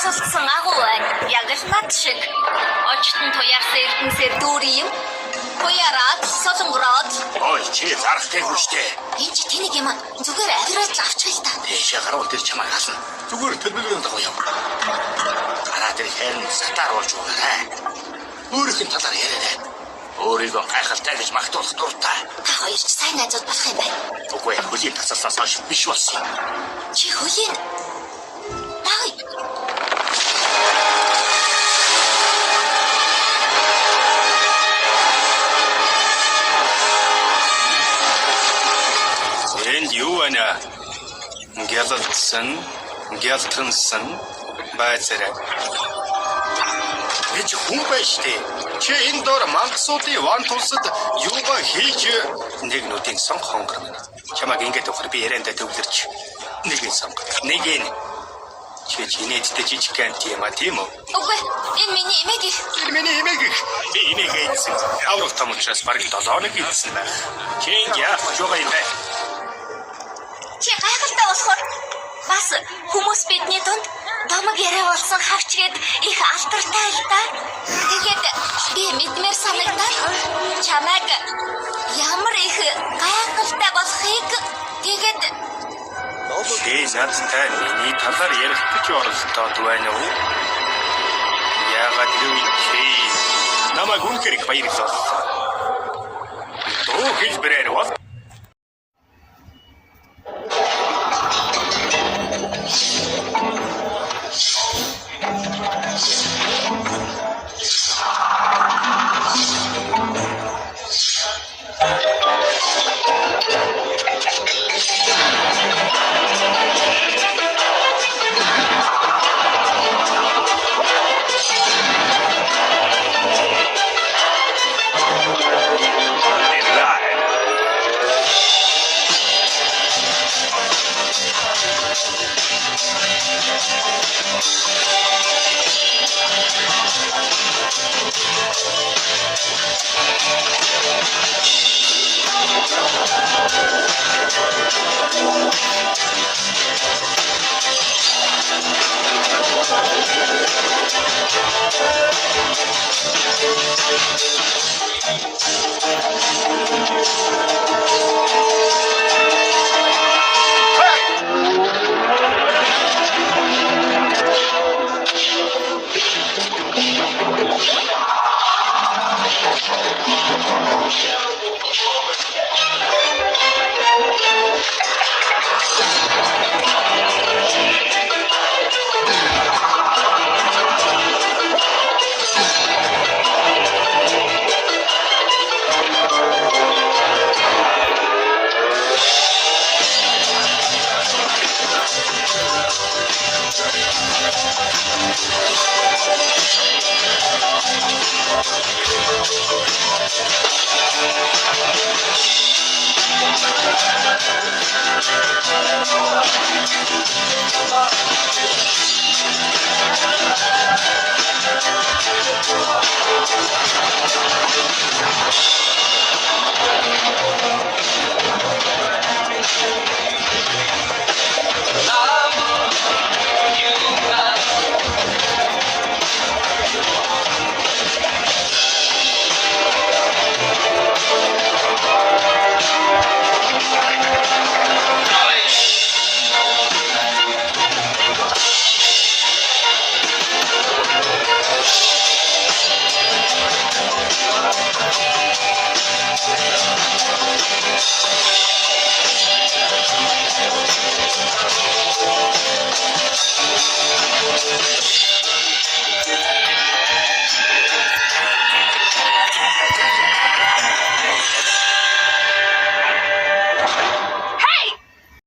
тусалсан агуу байна. Яг л над шиг. Очтон туяарсан эрдэнсээр дүүрийн туяраад солонгороод. Ой, чи зарах гээгүй штэ. Энд чи тэнэг юм аа. Зүгээр авираад л авчих л та. Дэшээ гаруул тэр чамайг хална. Зүгээр төлөвлөрөн дагуу яв. Гараа тэр хэрн сатааруулж өгөөрэй. Өөрийнх нь талаар яриарай. Өөрийгөө гайхалтай гэж магтуулах дуртай. Та хоёр ч сайн найзууд болох юм байна. Үгүй ээ, хөлийн тасалсаас хойш биш болсон. Чи хөлийн Дай. Энд юу байна? Гялтансан байцаарай. Би ч хүн байж тээ. Чи энэ доор мангасуудын ван тулсад юугаа хийж Нэг нүдийн сонх хонгор минь. Чамаг ингэж өгөх би яриандаа төвлөрч. Нэг нь сонх. Нэг нь чи инээдтэй жижиг гэнт юм а тийм үү? Үгүй, энэ миний эмэг их. миний эмэг их. Би энийг эйдсэн. Аврах том учраас бараг 7 хоног ийдсэн байна. Чи яах гэж байгаа юм бэ? Чи гайхалтай болохоор бас хүмүүс бидний дунд домог яриа болсон хавчгээд их алдартай л да. Тэгээд би мэдмээр санагдаад чамайг ямар их гайхалтай болохыг тэгээд Чи надтай миний талаар ярих гэж оролдоод байна уу? Яагаад гэвэл чи намайг үнэхээр их баярлуулсан. Дуу хэлбэрээр бол